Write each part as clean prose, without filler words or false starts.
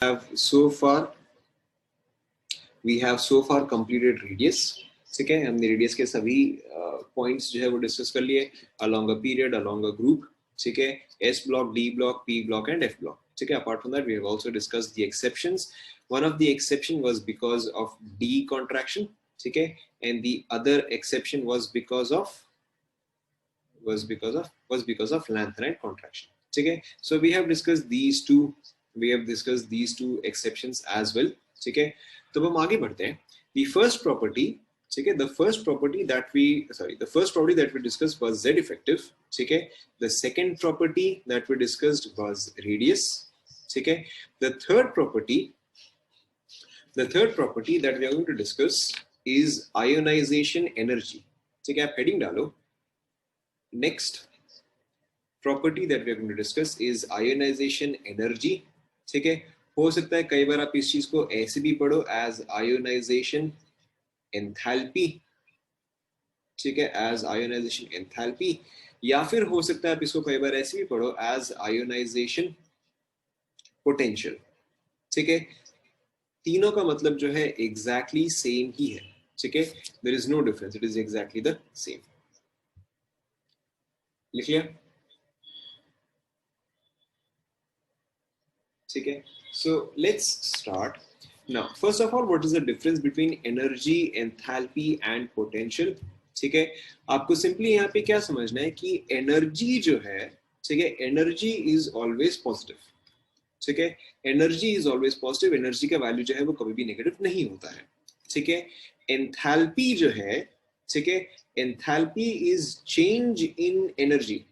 have so far completed radius. ठीक है, हमने रेडियस के सभी पॉइंट्स जो है वो डिस्कस कर लिए along a period, along a group. ठीक है, S block, D block, P block and F block. ठीक है, apart from that we have also discussed the exceptions. One of the exception was because of D contraction. ठीक है, and the other exception was because of lanthanide contraction. ठीक है, so we have discussed these two exceptions as well. ठीक है, तो हम आगे बढ़ते हैं. The first property that we discussed was Z effective. ठीक है, the second property that we discussed was radius. ठीक है, the third property that we are going to discuss is ionization energy. ठीक है, आप heading डालो. Next property that we are going to discuss is ionization energy. ठीक है, हो सकता है कई बार आप इस चीज को ऐसे भी पढ़ो as ionization enthalpy. ठीक है, as ionization enthalpy, या फिर हो सकता है आप इसको कई बार ऐसे भी पढ़ो as ionization potential. ठीक है, तीनों का मतलब जो है exactly same ही है. ठीक है, there is no difference, it is exactly the same. लिख लिया? ठीक है, so let's start. Now, first of all, what is the difference between energy, enthalpy and potential? ठीक है, आपको सिंपली यहाँ पे क्या समझना है कि एनर्जी जो है, ठीक है, एनर्जी इज ऑलवेज पॉजिटिव. ठीक है, energy is always positive. Energy का वैल्यू जो है वो कभी भी नेगेटिव नहीं होता है. ठीक है, एंथैल्पी जो है, ठीक है, enthalpy is change in energy.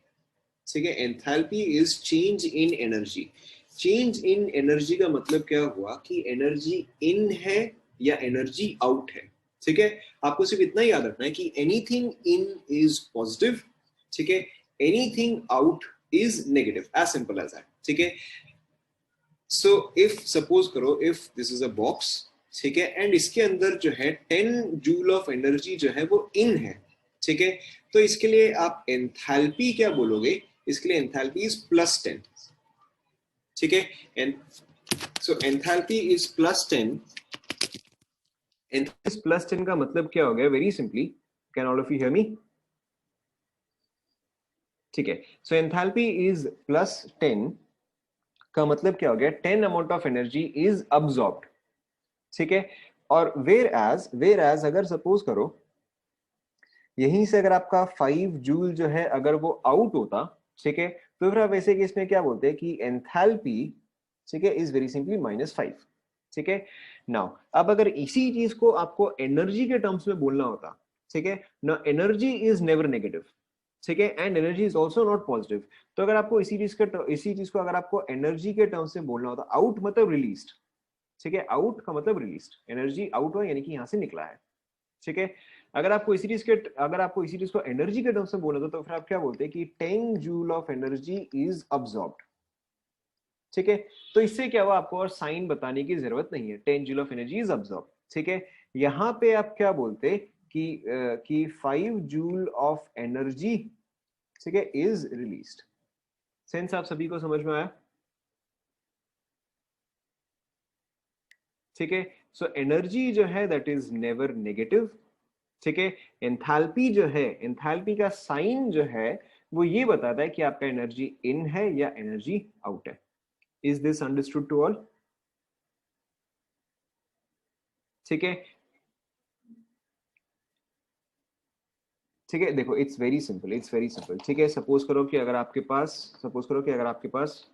ठीक है, enthalpy is change in energy. Change in energy का मतलब क्या हुआ कि एनर्जी इन है या एनर्जी आउट है. ठीक है, आपको सिर्फ इतना ही याद रखना है कि एनीथिंग इन इज पॉजिटिव. ठीक है, anything out is negative, as simple as that. ठीक है, सो इफ सपोज करो if this is a box. ठीक है, एंड इसके अंदर जो है 10 जूल ऑफ एनर्जी जो है वो इन है. ठीक है, तो इसके लिए आप एंथैल्पी क्या बोलोगे? इसके लिए एंथैल्पी इज +10. ठीक है, and so enthalpy is +10. Enthalpy is +10 का मतलब क्या हो गया? Very simply, can all of you hear me? ठीक है, सो एंथैल्पी इज +10 का मतलब क्या हो गया? 10 amount of energy is absorbed. ठीक है, और वेयर एज अगर सपोज करो यहीं से अगर आपका 5 जूल जो है अगर वो आउट होता, ठीक है, तो फिर आप वैसे केस में क्या बोलते हैं कि एंथैल्पी, ठीक है, इज वेरी सिंपली -5. ठीक है, नाउ अब अगर इसी चीज को आपको एनर्जी के टर्म्स में बोलना होता, ठीक है, ना एनर्जी इज नेवर नेगेटिव. ठीक है, and energy is also not positive. तो अगर आपको इसी चीज को अगर आपको एनर्जी के टर्म्स में बोलना होता, आउट मतलब रिलीज्ड. ठीक है, आउट का मतलब रिलीज्ड, एनर्जी आउट हुआ यानी कि यहां से निकला है. ठीक है, अगर आपको इसी चीज को एनर्जी के टर्म्स में बोला तो फिर आप क्या बोलते हैं कि 10 joule of energy is absorbed. ठीक है, तो इससे क्या हुआ? आपको और साइन बताने की जरूरत नहीं है. 10 joule of energy is absorbed. ठीक है, यहां पे आप क्या बोलते कि 5 जूल ऑफ एनर्जी, ठीक है, इज रिलीज्ड. सेंस आप सभी को समझ में आया? ठीक है, सो एनर्जी जो है दैट इज नेवर नेगेटिव. ठीक है, एंथैल्पी जो है, एंथैल्पी का साइन जो है वो ये बताता है कि आपका एनर्जी इन है या एनर्जी आउट है. Is this understood to all? ठीक है, ठीक है, देखो इट्स वेरी सिंपल. ठीक है, सपोज करो कि अगर आपके पास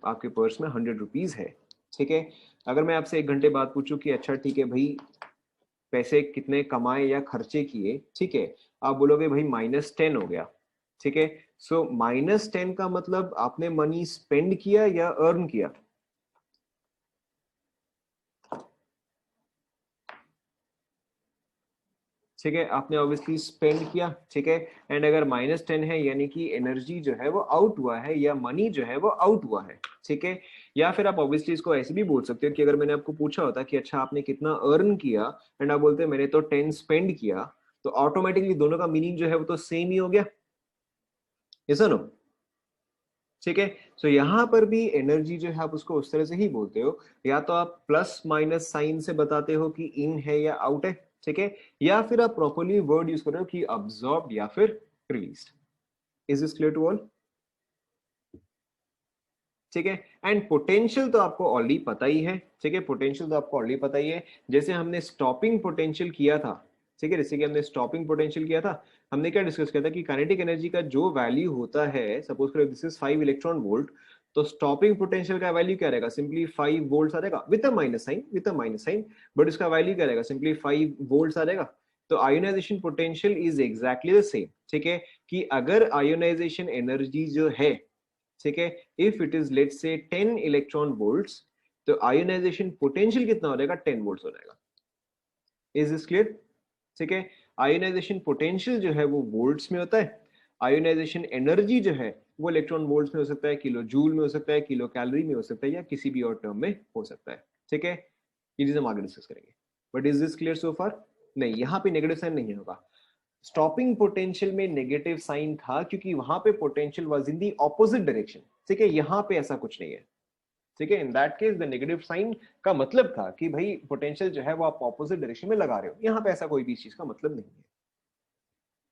आपके पर्स में 100 रुपीज है. ठीक है, अगर मैं आपसे 1 घंटे बाद पूछूं कि अच्छा ठीक है भाई पैसे कितने कमाए या खर्चे किए, ठीक है, आप बोलोगे भाई -10 हो गया. ठीक है, सो -10 का मतलब आपने मनी स्पेंड किया या अर्न किया? ठीक है, आपने ऑब्वियसली स्पेंड किया. ठीक है, एंड अगर -10 है यानी कि एनर्जी जो है वो आउट हुआ है या मनी जो है वो आउट हुआ है. ठीक है, या फिर आप ऑब्वियसली इसको ऐसे भी बोल सकते हो कि अगर मैंने आपको पूछा होता कि अच्छा आपने कितना अर्न किया एंड आप बोलते मैंने तो 10 स्पेंड किया, तो ऑटोमेटिकली दोनों का मीनिंग जो है वो तो सेम ही हो गया. यस और नो? ठीक है। सो यहाँ पर भी एनर्जी जो है आप उसको उस तरह से ही बोलते हो, या तो आप प्लस माइनस साइन से बताते हो कि इन है या आउट है, ठीक है, या फिर आप प्रॉपरली वर्ड यूज कर रहे हो कि अब्सॉर्ब्ड या फिर released. Is this clear to all? ठीक है। एंड पोटेंशियल तो आपको ऑलरेडी पता ही है, ठीक है, पोटेंशियल तो आपको ऑलरेडी पता ही है। जैसे हमने स्टॉपिंग पोटेंशियल किया था, ठीक है, जैसे कि हमने स्टॉपिंग पोटेंशियल किया था, हमने क्या डिस्कस किया था कि काइनेटिक एनर्जी का जो वैल्यू होता है, सपोज करो दिस इज 5 इलेक्ट्रॉन वोल्ट, तो स्टॉपिंग पोटेंशियल का वैल्यू क्या रहेगा, सिंपली 5 वोल्ट्स आ जाएगा with a minus sign, with a minus sign, but इसका वैल्यू क्या रहेगा, सिंपली 5 वोल्ट्स आ जाएगा। तो ionisation potential is exactly the same, ठीक है, कि अगर आयोनाइजेशन एनर्जी जो है, ठीक है, if it is let's say 10 electron volts, तो आयोनाइजेशन पोटेंशियल कितना हो जाएगा, 10 वोल्ट्स हो जाएगा। Is this clear? ठीक है। आयोनाइजेशन पोटेंशियल जो है वो वोल्ट्स में होता है, आयोनाइजेशन एनर्जी जो है वो इलेक्ट्रॉन वोल्ट्स में हो सकता है, किलो जूल में हो सकता है, किलो कैलोरी में हो सकता है, या किसी भी और टर्म में हो सकता है, ठीक है। ये चीज हम आगे डिस्कस करेंगे, but is this clear so far? नहीं, यहाँ पे नेगेटिव साइन नहीं होगा। स्टॉपिंग पोटेंशियल में नेगेटिव साइन था क्योंकि वहां पे potential was in the opposite direction, ठीक है, यहाँ पे ऐसा कुछ नहीं है, ठीक है। In that case the negative sign का मतलब था कि भाई पोटेंशियल जो है वो आप ऑपोजिट डायरेक्शन में लगा रहे हो, यहाँ पे ऐसा कोई भी चीज का मतलब नहीं है।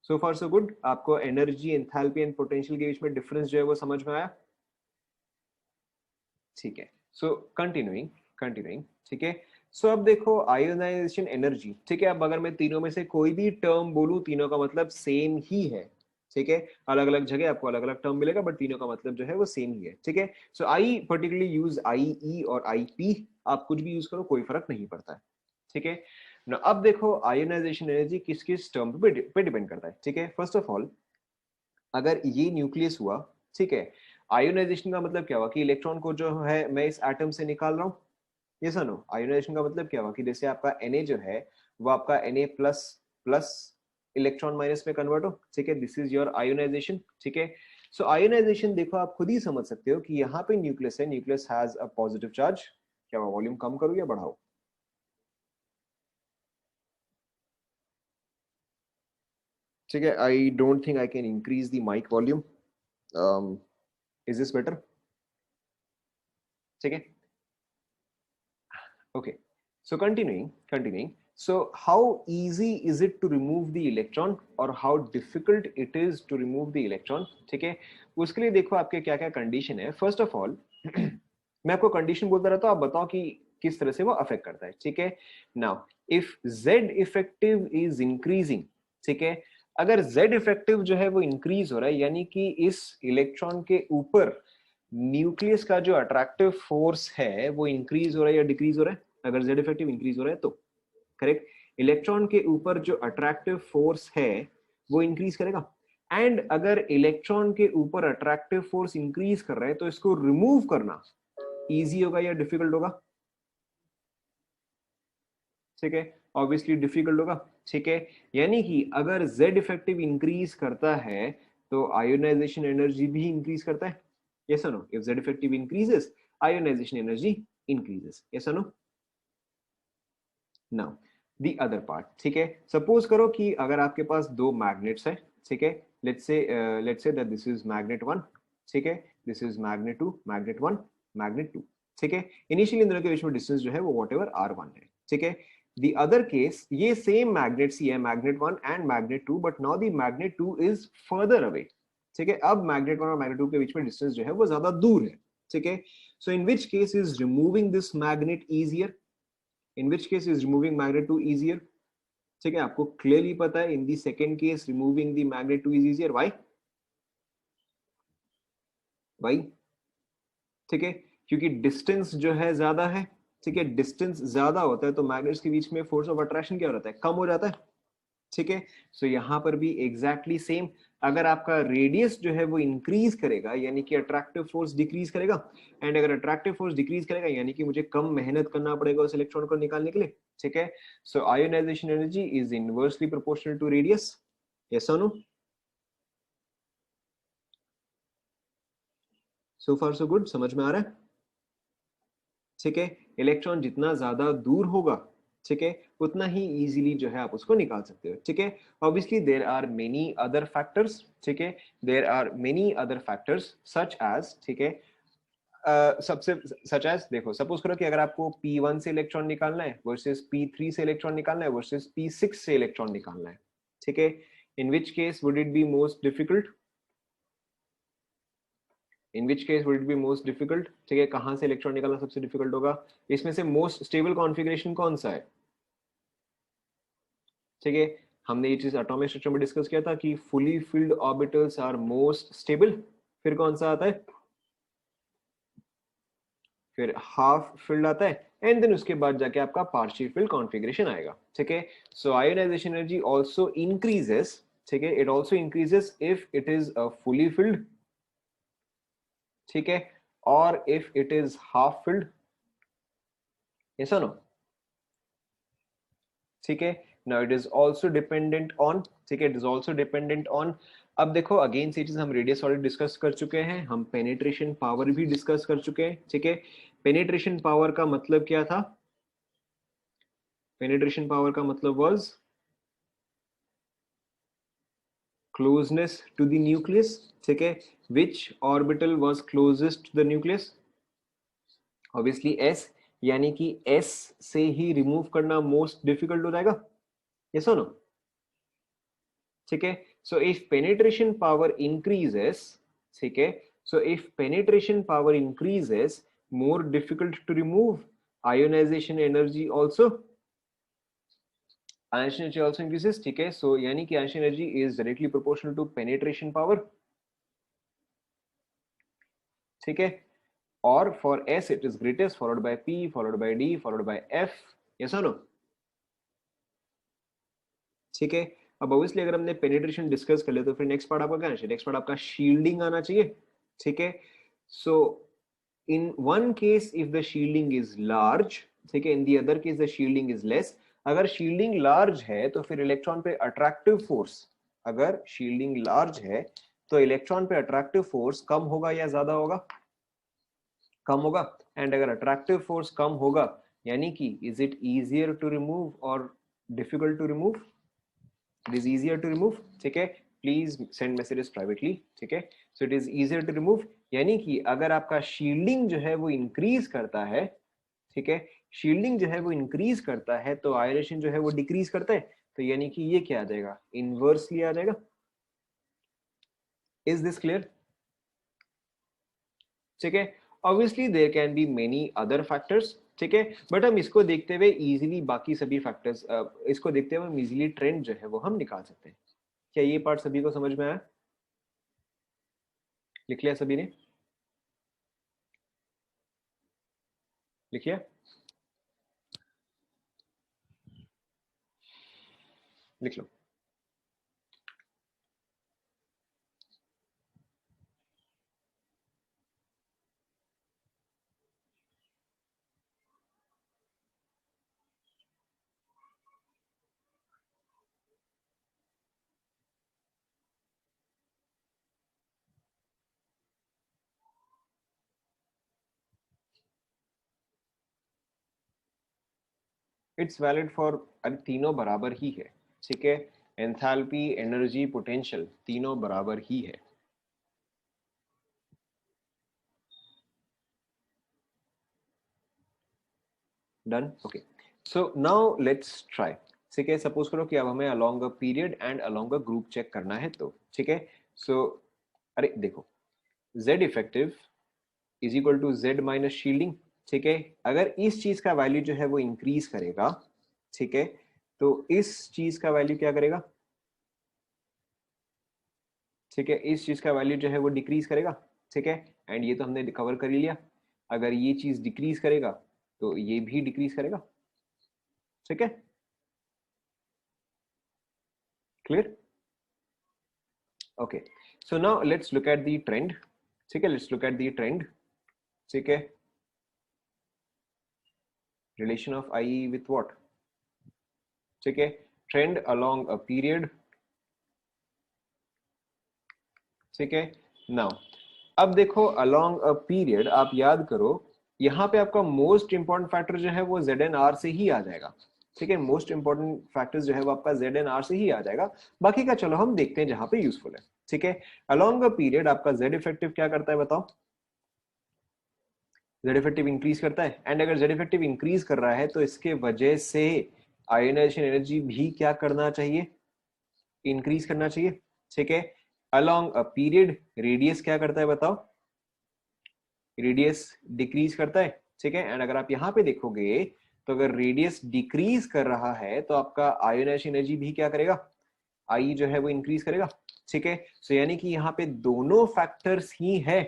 सो फार सो गुड, आपको एनर्जी, एंथैल्पी एंड पोटेंशियल के बीच में डिफरेंस जो है वो समझ में आया? ठीक है। सो कंटिन्यूइंग कंटिन्यूइंग, ठीक है। सो अब देखो आयोनाइजेशन एनर्जी, ठीक है, अब अगर मैं तीनों में से कोई भी टर्म बोलूं, तीनों का मतलब सेम ही है, ठीक है, अलग अलग जगह आपको अलग अलग टर्म मिलेगा, बट तीनों का मतलब जो है वो सेम ही है, ठीक है। सो आई पर्टिकुलरली यूज आई ई और आई पी, आप कुछ भी यूज करो कोई फर्क नहीं पड़ता है, ठीक है ना। अब देखो आयोनाइजेशन एनर्जी किस किस टर्म पे डिपेंड करता है, ठीक है। फर्स्ट ऑफ ऑल, अगर ये न्यूक्लियस हुआ, ठीक है, आयोनाइजेशन का मतलब क्या हुआ कि इलेक्ट्रॉन को जो है मैं इस एटम से निकाल रहा हूं, ये सुनो, आयोनाइजेशन का मतलब क्या हुआ कि जैसे आपका Na जो है वो आपका Na plus plus electron minus में कन्वर्ट हो, ठीक है, दिस इज योर आयोनाइजेशन, ठीक है। सो आयोनाइजेशन देखो आप खुद ही समझ सकते हो कि यहाँ पे न्यूक्लियस है, nucleus has a positive charge. क्या वॉल्यूम कम करूं या बढ़ाऊं? ठीक है, I don't think I can increase the mic volume. Is this better? ठीक है, okay, so continuing, so how easy is it to remove the electron or how difficult it is to remove the electron, ठीक है। उसके लिए देखो आपके क्या क्या कंडीशन है। फर्स्ट ऑफ ऑल मैं आपको कंडीशन बोलता रहता हूं, आप बताओ कि किस तरह से वो अफेक्ट करता है, ठीक है। Now if z effective is increasing, ठीक है, अगर z इफेक्टिव जो है वो इंक्रीज हो रहा है, यानी कि इस इलेक्ट्रॉन के ऊपर न्यूक्लियस का जो अट्रैक्टिव फोर्स है वो इंक्रीज हो रहा है या डिक्रीज हो रहा है, अगर z इफेक्टिव इंक्रीज हो रहा है तो करेक्ट, इलेक्ट्रॉन के ऊपर जो अट्रैक्टिव फोर्स है वो इंक्रीज करेगा। एंड अगर इलेक्ट्रॉन के ऊपर अट्रैक्टिव फोर्स इंक्रीज कर रहा है तो इसको रिमूव करना इजी होगा या डिफिकल्ट होगा? ठीक है, ऑब्वियसली डिफिकल्ट होगा, ठीक है। यानी कि अगर z इफेक्टिव इंक्रीज करता है तो आयोनाइजेशन एनर्जी भी इंक्रीज करता है, यस और no? If z effective increases, ionisation energy increases, yes और no? Now the other part, ठीक है, सपोज करो कि अगर आपके पास दो मैग्नेट्स है, ठीक है, let's say that this is magnet 1, ठीक है, this is magnet 2, magnet 1, magnet 2, ठीक है। इनिशियली इन दोनों के बीच में डिस्टेंस जो है वो व्हाटएवर r1 है, ठीक है। द अदर केस, ये सेम मैग्नेट्स ही है, magnet 1 and magnet 2, but now the magnet 2 is further away, ठीक है। अब मैग्नेट 1 और मैग्नेट 2 के बीच में डिस्टेंस जो है वो ज्यादा दूर है, ठीक है। So in which case is removing this magnet easier, in which case is removing magnet 2 easier, ठीक है, आपको क्लियरली पता है in the second case removing the magnet 2 is easier, why? Why? ठीक है, क्योंकि डिस्टेंस जो है ज्यादा है, ठीक है, डिस्टेंस ज्यादा होता है तो मैग्नेट्स के बीच में फोर्स ऑफ अट्रैक्शन क्या होता है, कम हो जाता है, ठीक है। सो यहाँ पर भी एग्जैक्टली सेम, अगर आपका रेडियस जो है वो इंक्रीज करेगा यानी कि अट्रैक्टिव फोर्स डिक्रीज करेगा, एंड अगर अट्रैक्टिव फोर्स डिक्रीज करेगा यानी कि मुझे कम मेहनत करना पड़ेगा उस इलेक्ट्रॉन को निकालने के लिए, ठीक है। So ionisation energy is inversely proportional to radius, yes और no? So far so good, समझ में आ रहा है? ठीक है, इलेक्ट्रॉन जितना ज्यादा दूर होगा, ठीक है, उतना ही इजीली जो है आप उसको निकाल सकते हो। ठीक है, obviously there are many other factors. ठीक है, there are many other factors such as, ठीक है, सबसे सच एज, देखो सपोज करो कि अगर आपको P1 से इलेक्ट्रॉन निकालना है वर्सेस P3 से इलेक्ट्रॉन निकालना है वर्सेस P6 से इलेक्ट्रॉन निकालना है। ठीक है, in which case would it be most difficult? In which case would it be most difficult? ठीक है, कहां से इलेक्ट्रॉन निकालना सबसे डिफिकल्ट होगा? इसमें से मोस्ट स्टेबल कॉन्फ़िगरेशन कौन सा है? ठीक है, हमने ये चीज एटॉमिक स्ट्रक्चर में डिस्कस किया था कि fully filled orbitals are most stable. फिर कौन सा आता है? फिर हाफ फिल्ड आता है, एंड देन उसके बाद जाके आपका पार्शियल फिल्ड कॉन्फ़िगरेशन आएगा। ठीक है, so ionisation energy also increases. ठीक है, it also increases if it is a fully filled, ठीक है, और if it is half filled. Yes और नो? ठीक है, now it is also dependent on, ठीक है, it is also dependent on, अब देखो अगेन से चीज हम रेडियस ऑलरेडी डिस्कस कर चुके हैं, हम पेनिट्रेशन पावर भी डिस्कस कर चुके हैं। ठीक है, पेनिट्रेशन पावर का मतलब क्या था? पेनिट्रेशन पावर का मतलब was closeness to the nucleus. ठीक है, which orbital was closest to the nucleus? Obviously s, यानी कि एस से ही रिमूव करना मोस्ट डिफिकल्ट हो जाएगा। यस और नो? ठीक है, so if penetration power increases, ठीक है, so if penetration power increases, more difficult to remove, ionization energy also, ionization energy also increases। ठीक है, so यानी कि ionization energy is directly proportional to penetration power। ठीक है, और for S it is greatest, followed by P, followed by D, followed by F। yes or no? ठीक है, अब ऑब्वियसली अगर हमने पेनिट्रेशन डिस्कस कर लिया तो फिर नेक्स्ट पार्ट आपका क्या आना चाहिए? नेक्स्ट पार्ट आपका शील्डिंग आना चाहिए। ठीक है, सो in one case if the shielding is large, ठीक है, in the other case the shielding is less। अगर shielding large है तो फिर इलेक्ट्रॉन पे attractive force, अगर shielding large है तो इलेक्ट्रॉन पे attractive force कम होगा या ज्यादा होगा? कम होगा। एंड अगर attractive force कम होगा यानी कि is it easier to remove or difficult to remove? It is easier to remove। ठीक है, प्लीज सेंड मैसेजेस प्राइवेटली। ठीक है, so it is easier to remove, यानी कि अगर आपका शील्डिंग जो है वो इंक्रीज करता है, ठीक है, शील्डिंग जो है वो इंक्रीज करता है तो आयरेशन जो है वो डिक्रीज करता है, तो यानी कि ये क्या आ जाएगा? इनवर्सली आ जाएगा। Is this clear? ठीक है, obviously there can be many other factors. ठीक है, बट हम इसको देखते हुए इजीली बाकी सभी फैक्टर्स, इसको देखते हुए हम इजीली ट्रेंड जो है वो हम निकाल सकते हैं। क्या ये पार्ट सभी को समझ में आया? लिख लिया सभी ने? लिख लिया? लिख लो। इट्स वैलिड फॉर, अरे तीनों बराबर ही है। ठीक है, एंथैल्पी, एनर्जी, पोटेंशियल तीनों बराबर ही है। Done? Okay, so now let's try. ठीक है, सपोज करो कि अब हमें along a period and along a group check करना है तो ठीक है, सो अरे देखो, z effective is equal to z minus shielding. ठीक है, अगर इस चीज का वैल्यू जो है वो इंक्रीज करेगा, ठीक है, तो इस चीज का वैल्यू क्या करेगा? ठीक है, इस चीज का वैल्यू जो है वो डिक्रीज करेगा। ठीक है, एंड ये तो हमने कवर कर ही लिया, अगर ये चीज डिक्रीज करेगा तो ये भी डिक्रीज करेगा। ठीक है, clear? Okay, so now let's look at the trend. ठीक है, let's look at the trend. ठीक है, relation of I with what? ठीक है, ट्रेंड अलोंग अ पीरियड। ठीक है, नाउ अब देखो अलोंग अ पीरियड, आप याद करो यहाँ पे आपका मोस्ट इंपॉर्टेंट फैक्टर जो है वो जेड एन आर से ही आ जाएगा। ठीक है, मोस्ट इंपॉर्टेंट फैक्टर्स जो है वो आपका Z एंड R से ही आ जाएगा, बाकी का चलो हम देखते हैं जहां पे यूजफुल है। ठीक है, अलोंग अ पीरियड आपका Z इफेक्टिव क्या करता है बताओ? Z इफेक्टिव इंक्रीज करता है, एंड अगर Z इफेक्टिव इंक्रीज कर रहा है तो इसके वजह से आयोनाइजेशन एनर्जी भी क्या करना चाहिए? इंक्रीज करना चाहिए। ठीक है, अलोंग अ पीरियड रेडियस क्या करता है बताओ? रेडियस डिक्रीज करता है। ठीक है, एंड अगर आप यहाँ पे देखोगे तो अगर रेडियस डिक्रीज कर रहा है तो आपका आयोनाइजेशन एनर्जी भी क्या करेगा? आई जो है वो इंक्रीज करेगा। ठीक है, सो यानी कि यहाँ पे दोनों फैक्टर्स ही है।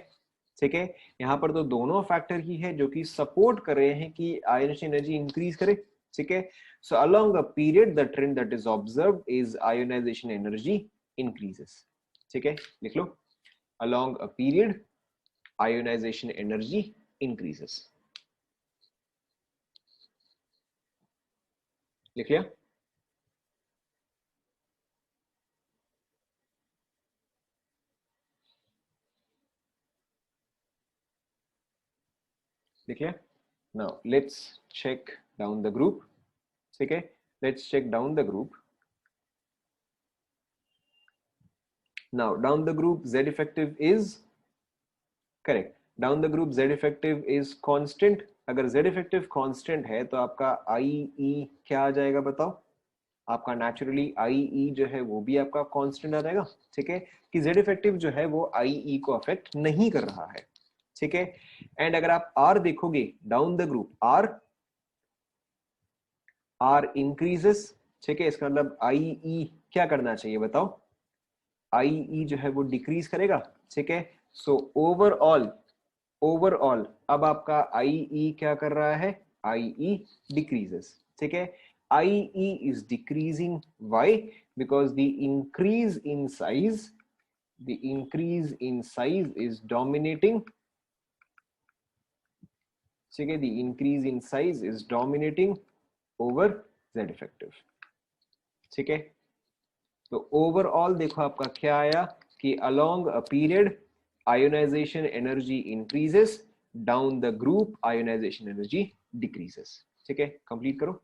ठीक है, यहाँ पर तो दोनों फैक्टर ही है जो कि सपोर्ट कर रहे हैं कि आयोनाइजेशन एनर्जी इंक्रीज करे। ठीक है, so along a period the trend that is observed is ionization energy increases. ठीक है, लिख लो, along a period ionization energy increases। लिख लिया? लिख लिया? Now let's check down the group। ठीक है, let's check down the group। Now down the group Z effective is correct। down the group Z effective is constant। अगर Z effective constant है तो आपका IE क्या आ जाएगा बताओ? आपका नेचुरली IE जो है वो भी आपका कांस्टेंट आ जाएगा। ठीक है, कि Z इफेक्टिव जो है वो IE को अफेक्ट नहीं कर रहा है। ठीक है, एंड अगर आप R देखोगे down the group R increases. ठीक है, इसका मतलब IE क्या करना चाहिए बताओ? IE जो है वो डिक्रीज करेगा। ठीक है, सो ओवरऑल अब आपका IE क्या कर रहा है? IE decreases. ठीक है, IE is decreasing, why? Because the increase in size is dominating। ठीक है, the increase in size is dominating over Z effective। ठीक है, तो ओवरऑल देखो आपका क्या आया कि along a period ionisation energy increases, down the group ionisation energy decreases. ठीक है, कंप्लीट करो।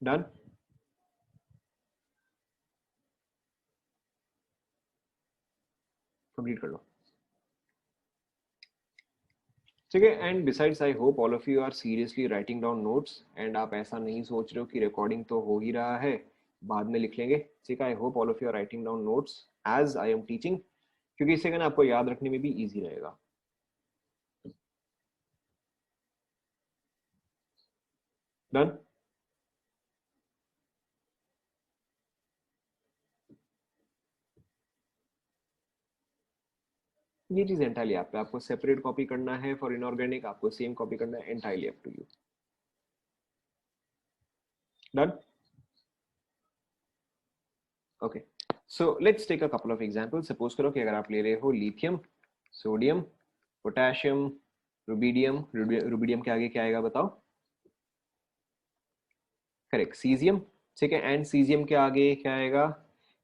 डन? कंप्लीट कर लो। ठीक है, and besides I hope all of you are seriously writing down notes, and आप ऐसा नहीं सोच रहे हो कि रिकॉर्डिंग तो हो ही रहा है, बाद में लिख लेंगे। ठीक है, I hope all of you are writing down notes as I am teaching, क्योंकि इससे क्या आपको याद रखने में भी इजी रहेगा। डन? ये चीज एंटायरली आप पे, आपको सेपरेट कॉपी करना है फॉर इनऑर्गेनिक, आपको सेम कॉपी करना है, entirely up to you. Done? Okay, so let's take a couple of example. Suppose करो कि अगर आप ले रहे हो lithium, sodium, potassium, rubidium. Rubidium के आगे क्या आएगा बताओ? Correct, caesium. ठीक है, एंड सीजियम के आगे क्या आएगा?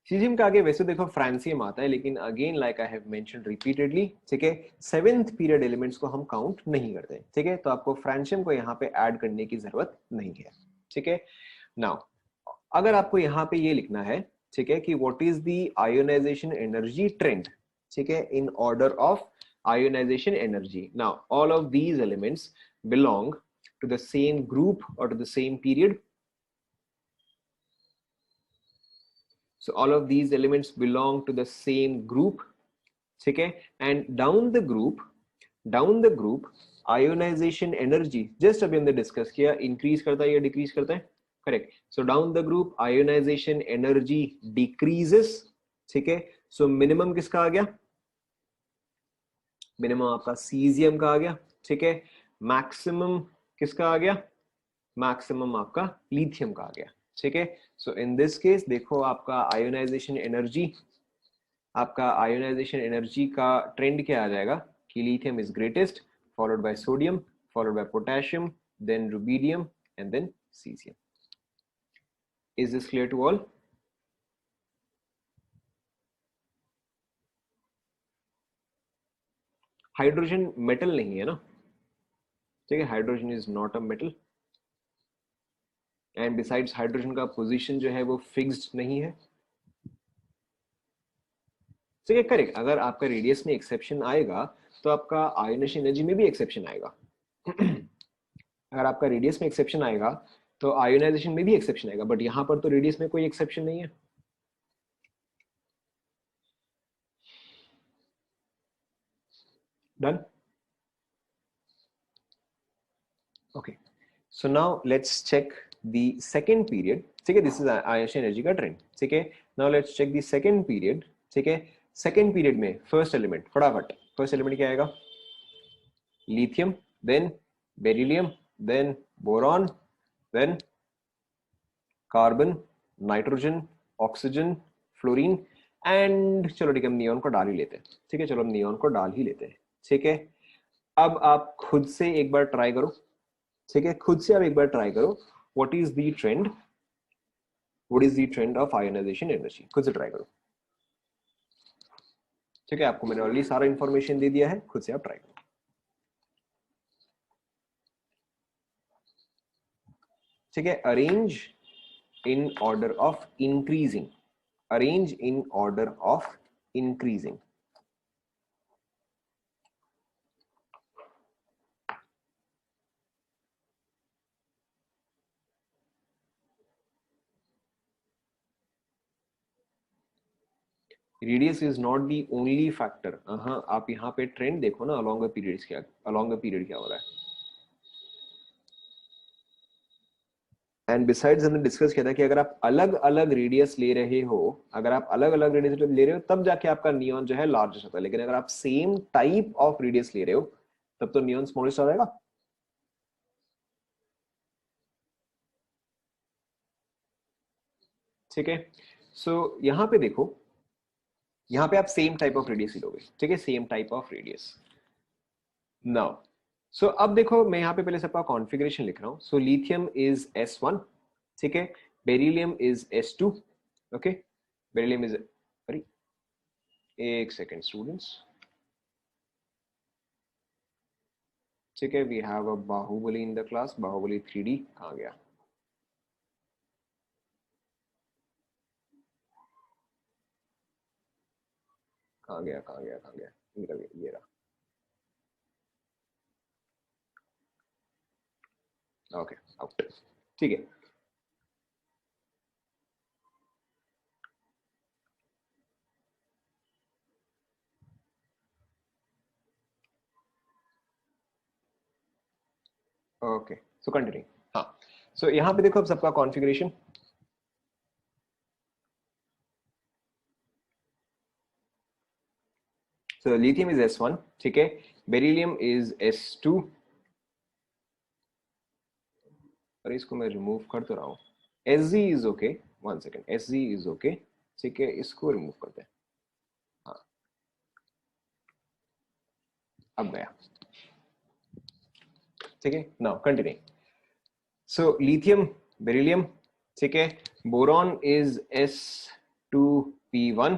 सीजियम के आगे वैसे देखो फ्रांसियम आता है, लेकिन again like I have mentioned repeatedly, ठीक है, सेवेंथ पीरियड एलिमेंट्स को हम काउंट नहीं करते। ठीक है, तो आपको फ्रांसियम को यहाँ पे ऐड करने की जरूरत नहीं है। ठीक है, नाउ अगर आपको यहाँ पे ये लिखना है, ठीक है, कि what is the ionization energy trend, ठीक है, in order of ionization energy. Now all of these elements belong to the same group और to the same period. So all of these elements belong to the same group। ठीक है, and down the group ionization energy just अभी हमने discuss किया, increase करता है या decrease करता है? Correct, so down the group ionisation energy decreases. ठीक है, सो मिनिमम किसका आ गया? मिनिमम आपका सीजियम का आ गया। ठीक है, मैक्सिमम किसका आ गया? मैक्सिमम आपका लिथियम का आ गया। ठीक है, सो इन दिस केस देखो आपका आयोनाइजेशन एनर्जी का ट्रेंड क्या आ जाएगा कि lithium is greatest, followed by sodium, followed by potassium, then rubidium and then caesium. Is this clear to all? Hydrogen metal नहीं है ना, ठीक है, hydrogen is not a metal, and besides hydrogen का पोजीशन जो है वो फिक्स्ड नहीं है, ठीक है, करेक्ट। अगर आपका रेडियस में एक्सेप्शन आएगा तो आपका आयोनाइजेशन एनर्जी में भी एक्सेप्शन आएगा। अगर आपका रेडियस में एक्सेप्शन आएगा तो आयोनाइजेशन में भी एक्सेप्शन आएगा, बट यहां पर तो रेडियस में कोई एक्सेप्शन नहीं है। Done. Okay, so now let's check the second period, ठीक है, दिस इज आयोनाइजेशन एनर्जी का ट्रेंड, ठीक है। Now let's check the second period, ठीक है। सेकंड पीरियड में फर्स्ट एलिमेंट, फटाफट, फर्स्ट एलिमेंट क्या आएगा? Lithium, then beryllium, then boron, then carbon, nitrogen, oxygen, fluorine, and चलो ठीक है, हम नियॉन को डाल ही लेते हैं, ठीक है, चलो हम नियॉन को डाल ही लेते हैं, ठीक है। अब आप खुद से एक बार ट्राई करो, ठीक है, खुद से आप एक बार ट्राई करो, what is the trend, what is the trend of ionization energy, खुद से ट्राई करो, ठीक है। आपको मैंने ऑलरेडी सारा इंफॉर्मेशन दे दिया है, खुद से आप ट्राई करो, ठीक है। Arrange in order of increasing, arrange in order of increasing, radius is not the only factor. हाँ, आप यहाँ पे ट्रेंड देखो ना, अलोंग द पीरियड्स, क्या अलोंग द पीरियड क्या हो रहा है, एंड बिसाइड्स हमने डिस्कस किया था कि अगर आप अलग अलग रेडियस ले रहे हो, अगर आप अलग अलग रेडियस ले रहे हो तब जाके आपका नियॉन जो है लार्जेस्ट होता है, लेकिन अगर आप सेम टाइप ऑफ रेडियस ले रहे हो तब तो नियॉन स्मॉलेस्ट आ जाएगा, ठीक है। सो यहाँ पे देखो, यहाँ पे आप सेम टाइप ऑफ रेडियस ही लोगे, ठीक है, same type of radius. Now so अब देखो, मैं यहाँ पे पहले सबका कॉन्फ़िगरेशन लिख रहा हूँ। सो लिथियम इज S1, ठीक है, beryllium is S2, okay, beryllium is, अरे एक सेकेंड स्टूडेंट्स, ठीक है, we have a Baahubali in the class, Baahubali 3D कहाँ गया? कहाँ गया, कहाँ गया, कहाँ गया? ये रहा, ओके, आउट, ठीक है। Okay, so continue. हाँ, सो यहाँ पे देखो अब सबका configuration, so lithium is S1, ठीक है, बेरिलियम इज S2, अरे इसको मैं रिमूव कर तो रहा हूँ, Hg is okay, one second, Hg is okay, ठीक है, इसको रिमूव करते हैं, हाँ, अब गया, ठीक है। Now continue, so lithium, beryllium, ठीक है, बोरॉन इज S2p1,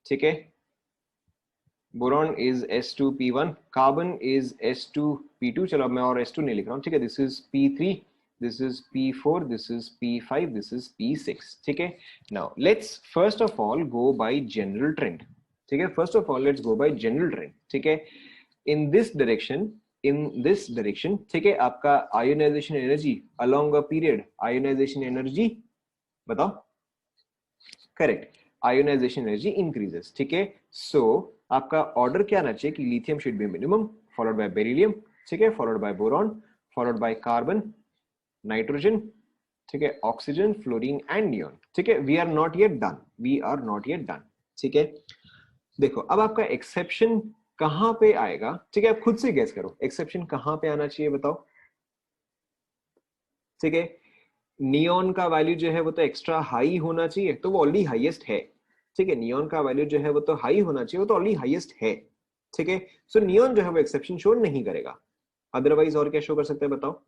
ठीक है, boron is S2p1, carbon is S2p2, चलो अब मैं और S2 नहीं लिख रहा हूँ, ठीक है, this is P3, this is P4, this is P5, this is P6, ठीक है। Now let's first of all go by general trend, ठीक है, first of all let's go by general trend, ठीक है। In this direction, in this direction, ठीक है, आपका ionization energy along a period, ionisation energy बताओ, करेक्ट, आयोनाइजेशन एनर्जी इंक्रीजेस, ठीक है। सो आपका ऑर्डर क्या आना चाहिए कि lithium should be minimum, followed by beryllium, ठीक है, followed by boron, followed by carbon, nitrogen, ठीक है, ऑक्सीजन, फ्लोरीन एंड नियॉन, ठीक है। We are not yet done, we are not yet done, ठीक है। देखो अब आपका एक्सेप्शन कहां पे आएगा, ठीक है, आप खुद से गेस करो एक्सेप्शन कहां पे आना चाहिए, बताओ, ठीक है। नियॉन का वैल्यू जो है वो तो एक्स्ट्रा हाई होना चाहिए, तो वो ऑलरेडी हाईएस्ट है, ठीक है, नियॉन का वैल्यू जो है वो तो हाई होना चाहिए, वो तो ऑलरेडी हाईएस्ट है, ठीक है। सो नियॉन जो है वो एक्सेप्शन शो नहीं करेगा, अदरवाइज और क्या शो कर सकते हैं बताओ,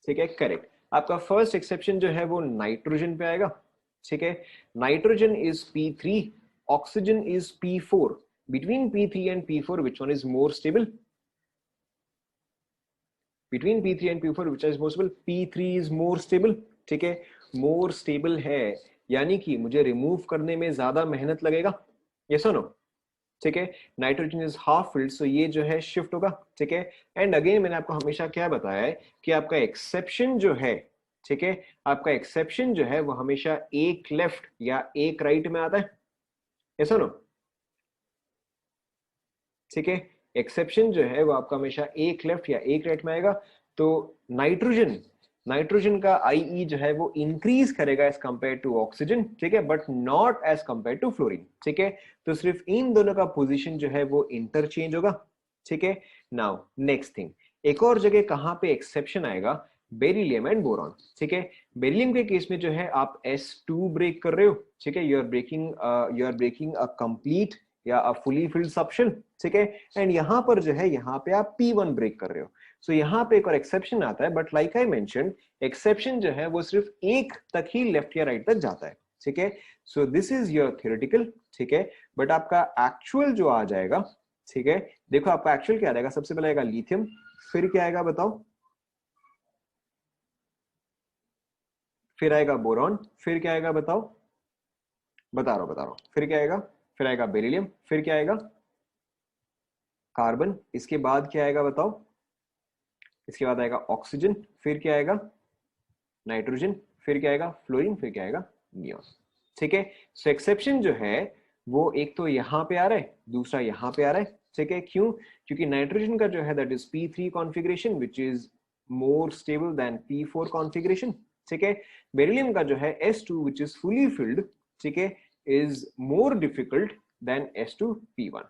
ठीक है, करेक्ट। आपका फर्स्ट एक्सेप्शन जो है वो नाइट्रोजन पे आएगा, ठीक है, nitrogen is P3, oxygen is P4. Between P3 and P4, which one is more stable? Between P3 and P4, which is more stable? P3 is more stable. ठीक है, more stable है, यानी कि मुझे रिमूव करने में ज्यादा मेहनत लगेगा. Yes or no? ठीक है, नाइट्रोजन इज हाफ फिल्ड, सो ये जो है शिफ्ट होगा. ठीक है, एंड अगेन मैंने आपको हमेशा क्या बताया है कि आपका एक्सेप्शन जो है, ठीक है, आपका एक्सेप्शन जो है वो हमेशा एक लेफ्ट या एक राइट में आता है. ऐसा नो, ठीक है, एक्सेप्शन जो है वो आपका हमेशा एक लेफ्ट या एक राइट में आएगा. तो नाइट्रोजन का आईई जो है वो इंक्रीज करेगा एज कंपेयर टू ऑक्सीजन. ठीक है, but not as compare to fluorine. ठीक है, तो सिर्फ इन दोनों का पोजीशन जो है वो इंटरचेंज होगा. ठीक है, नाउ नेक्स्ट थिंग, एक और जगह कहां पे एक्सेप्शन आएगा, बेरिलियम एंड बोरॉन. ठीक है, बेरिलियम के केस में जो है आप S2 ब्रेक कर रहे हो. ठीक है, you are breaking a complete या अ फुली फिल्ड सब्शन. ठीक है, एंड यहां पर जो है यहां पे आप P1 ब्रेक कर रहे हो. सो यहाँ पे एक और एक्सेप्शन आता है, but like I mention, exception जो है वो सिर्फ एक तक ही लेफ्ट या राइट तक जाता है. ठीक है, so this is your theoretical. ठीक है, बट आपका एक्चुअल जो आ जाएगा, ठीक है, देखो आपका एक्चुअल क्या आ जाएगा. सबसे पहले आएगा लिथियम, फिर क्या आएगा बताओ, फिर आएगा बोरॉन, फिर क्या आएगा बताओ, बता रहा हूं, फिर क्या आएगा, फिर आएगा बेरिलियम, फिर क्या आएगा कार्बन, इसके बाद क्या आएगा बताओ, इसके बाद आएगा ऑक्सीजन, फिर क्या आएगा नाइट्रोजन, फिर क्या आएगा फ्लोरीन, फिर क्या आएगा नियॉन. ठीक है, सो एक्सेप्शन जो है वो एक तो यहां पे आ रहा है, दूसरा यहां पे आ रहा है. ठीक है, क्यों, क्योंकि नाइट्रोजन का जो है that is P3 configuration which is more stable then P4 configuration. ठीक है, बेरिलियम का जो है S2 which is fully filled, ठीक है, is more difficult then S2P1.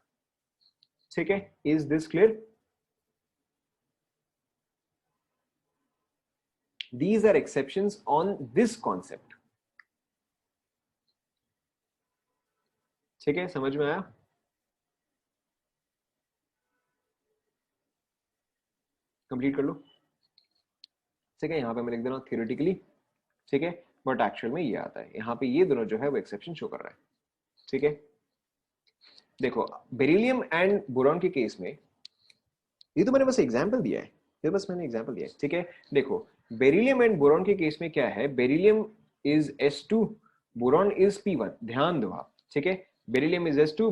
ठीक है, is this clear? These are exceptions on this concept. ठीक है, समझ में आया? कंप्लीट कर लो. ठीक है, यहां पे मैं लिख दे रहा हूं थियोरेटिकली. ठीक है, बट एक्चुअल में ये आता है, यहाँ पे ये दोनों जो है वो एक्सेप्शन शो कर रहा है. ठीक है, देखो बेरिलियम एंड बोरॉन के केस में, ये तो मैंने बस एग्जांपल दिया है, ये बस मैंने एग्जांपल दिया है. ठीक है, देखो बेरिलियम एंड बोरॉन के केस में क्या है, beryllium is S2, boron is P1. ध्यान दो आप. ठीक है, beryllium is S2,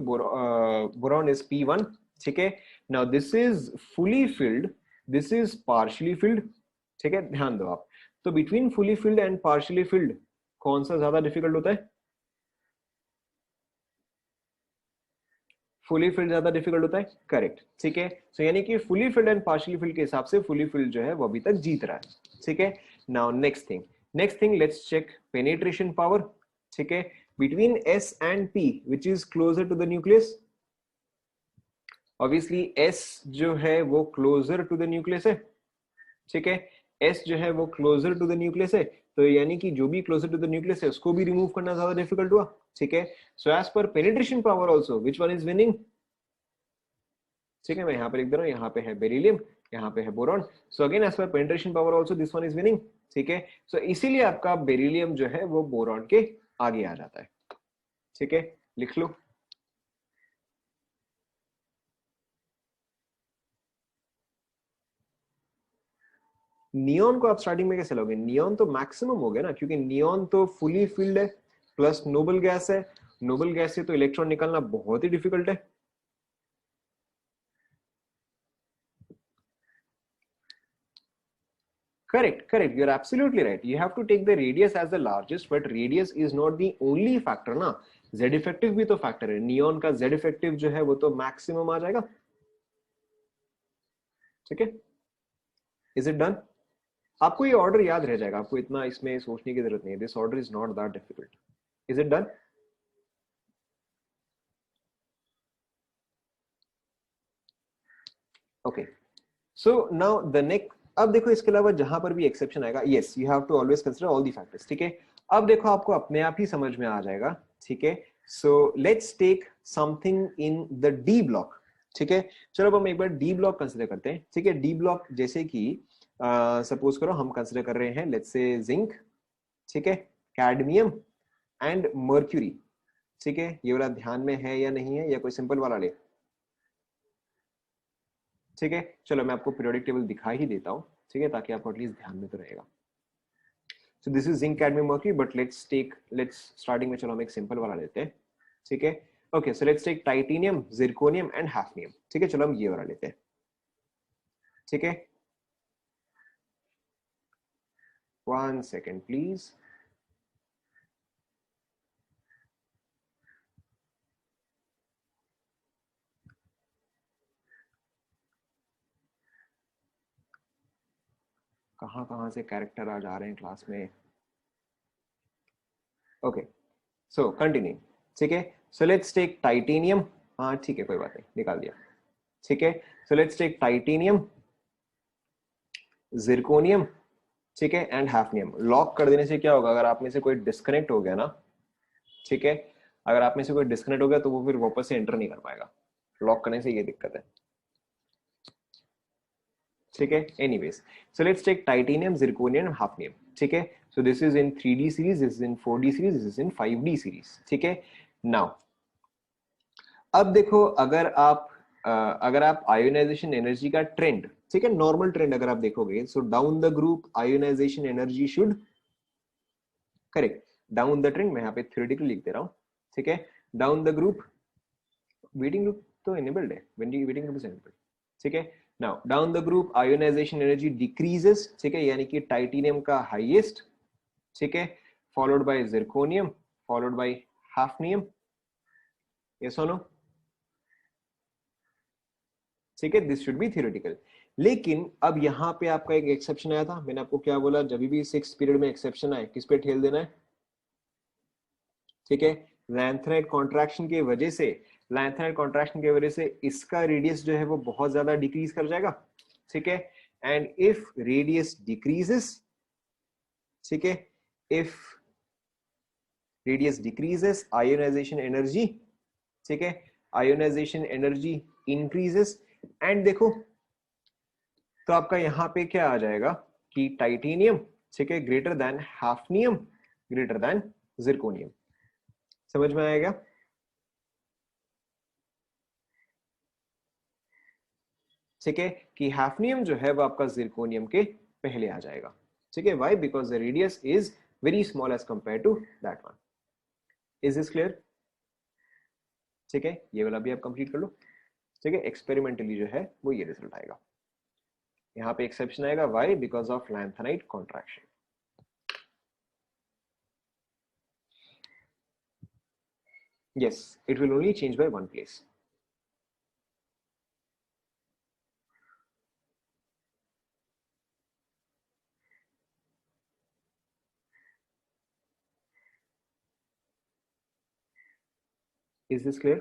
boron is P1. ठीक है, now this is fully filled, this is partially field. ठीक है, ध्यान दो आप. तो between fully filled and partially field कौन सा ज्यादा डिफिकल्ट होता है? फुली फिल्ड ज्यादा डिफिकल्ट होता है, करेक्ट. ठीक है, सो यानी कि fully filled and partially field के हिसाब से फुली फिल्ड जो है वो अभी तक जीत रहा है. ठीक है, now next thing let's check penetration power. ठीक है, between S and P which is closer to the nucleus. Obviously S जो है वो क्लोजर टू द न्यूक्लियस है. ठीक है, S जो है वो क्लोजर टू द न्यूक्लियस है, तो यानी कि जो भी क्लोजर टू द न्यूक्लियस है उसको भी रिमूव करना ज्यादा डिफिकल्ट हुआ. ठीक है, so as per penetration power also which one is winning. ठीक है, मैं यहाँ पे लिख दे रहा हूँ, यहाँ पे है बेरिलियम, यहाँ पे है boron. So again as per penetration power also this one is winning. ठीक है, सो इसीलिए आपका बेरिलियम जो है वो बोरॉन के आगे आ जाता है. ठीक है, लिख लो. नियॉन को आप स्टार्टिंग में कैसे लोगे, नियॉन तो मैक्सिमम हो गया ना, क्योंकि नियॉन तो फुली फिल्ड है प्लस नोबल गैस है. नोबल गैस से तो इलेक्ट्रॉन निकालना बहुत ही डिफिकल्ट है. Correct, you're absolutely right. You have to take the radius as the largest, but radius is not the only factor ना. Z effective भी तो फैक्टर है. नियॉन का Z effective जो है वो तो मैक्सिमम आ जाएगा. ठीक है, इज इट डन? आपको ये ऑर्डर याद रह जाएगा, आपको इतना इसमें सोचने की जरूरत नहीं है. This order is not that difficult. Is it done? Okay, so now the next. अब देखो इसके अलावा जहां पर भी एक्सेप्शन आएगा, yes you have to always consider all the factors. ठीक है, अब देखो आपको अपने आप ही समझ में आ जाएगा. ठीक है, so let's take something in the D block. ठीक है, चलो अब हम एक बार डी ब्लॉक कंसीडर करते हैं. ठीक है, डी ब्लॉक जैसे कि सपोज करो हम कंसीडर कर रहे हैं लेट्स से जिंक, ठीक है, कैडमियम एंड मर्क्यूरी. ठीक है, ये वाला ध्यान में है या नहीं है, या कोई सिंपल वाला ले? ठीक है, चलो मैं आपको पीरियोडिक टेबल दिखा ही देता हूँ, ठीक है, ताकि आपको एटलीस्ट ध्यान में तो रहेगा। सो this is zinc cadmium mercury, but let's starting में चलो हम एक सिंपल वाला लेते हैं, ठीक है। Okay, so let's take titanium, zirconium and hafnium, ठीक है, चलो हम ये वाला लेते हैं, ठीक है। 1 सेकेंड प्लीज। कहाँ कहाँ से कैरेक्टर आ जा रहे हैं क्लास में। ओके, सो कंटिन्यू, ठीक है। सो लेट्स टेक टाइटेनियम, हाँ ठीक है, कोई बात नहीं, निकाल दिया, ठीक है। So let's take titanium, zirconium, ठीक है, एंड हाफनियम। लॉक कर देने से क्या होगा, अगर आप में से कोई डिस्कनेक्ट हो गया ना, ठीक है, अगर आप में से कोई डिस्कनेक्ट हो गया तो वो फिर वापस से एंटर नहीं कर पाएगा, लॉक करने से ये दिक्कत है, ठीक है। Anyways, so let's take titanium, zirconium, hafnium, ठीक है। So this is in 3D series, this is in 4D series, this is in 5D series, ठीक है। नाउ अब देखो, अगर आप आयोनाइजेशन एनर्जी का ट्रेंड, ठीक है, नॉर्मल ट्रेंड अगर आप देखोगे, so down the group ionisation energy should, correct, down the trend, मैं यहाँ पे थ्योरेटिकली लिख दे रहा हूँ, ठीक है। Down the group, waiting group तो इनेबल्ड है, वेटिंग ग्रुप इज इनेबल्ड, ठीक है। Now down the group ionisation energy decreases, ठीक है, यानी कि टाइटेनियम का हाईएस्ट, ठीक है, followed by zirconium, followed by hafnium, yes और नो, ठीक है, दिस शुड बी थियोरेटिकल। लेकिन अब यहाँ पे आपका एक एक्सेप्शन आया था, मैंने आपको क्या बोला, जब भी 6th पीरियड में एक्सेप्शन आए, किस पे ठेल देना है, ठीक है, लैंथेनाइट कॉन्ट्रैक्शन की वजह से, लैंथेनाइट कॉन्ट्रैक्शन की वजह से इसका रेडियस जो है वो बहुत ज्यादा डिक्रीज कर जाएगा, ठीक है। एंड इफ रेडियस डिक्रीजेस, ठीक है, if radius decreases ionization energy, ठीक है, आयोनाइजेशन एनर्जी इंक्रीजेस, एंड देखो तो आपका यहां पे क्या आ जाएगा कि टाइटेनियम, ठीक है, greater than hafnium, greater than zirconium. समझ में आएगा? ठीक है, कि हाफनियम जो है वो आपका जिरकोनियम के पहले आ जाएगा, ठीक है। Why? Because the radius is very small as compare to that one. Is this clear? ठीक है, ये वाला भी आप कंप्लीट कर लो, ठीक है। एक्सपेरिमेंटली जो है वो ये रिजल्ट आएगा, यहाँ पे एक्सेप्शन आएगा, why? Because of lanthanide contraction. yes, it will only change by one place. Is this clear?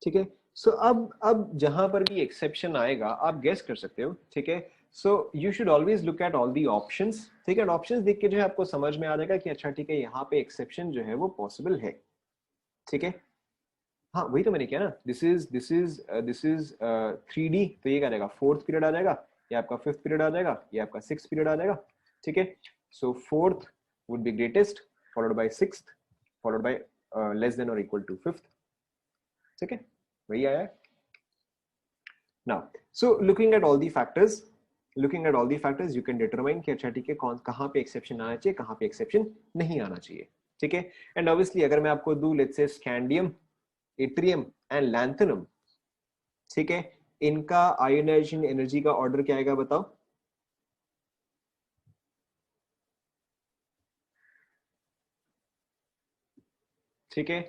ठीक है, सो अब जहां पर भी एक्सेप्शन आएगा आप गेस कर सकते हो, ठीक है। So you should always look at all the options, ठीक है, ऑप्शंस देख के जो है आपको समझ में आ जाएगा कि अच्छा ठीक है, यहाँ पे एक्सेप्शन जो है वो पॉसिबल है, ठीक है। हाँ वही तो मैंने किया ना, दिस इज 3D, तो ये क्या रहेगा, 4th पीरियड आ जाएगा, ये आपका 5th पीरियड आ जाएगा, ये आपका 6th पीरियड आ जाएगा, ठीक है। सो 4th would be greatest, followed bye 6th, followed by less than और इक्वल टू 5th, ठीक है, वही आया है। Now, so looking at all the factors, you can determine कि अच्छा ठीक है, कौन कहाँ पे एक्सेप्शन आना चाहिए, कहाँ पे एक्सेप्शन नहीं आना चाहिए, ठीक है। एंड ऑब्वियसली अगर मैं आपको दूं, let's say scandium, yttrium and lanthanum, ठीक है, इनका आयोनाइजेशन एनर्जी का ऑर्डर क्या आएगा बताओ? ठीक है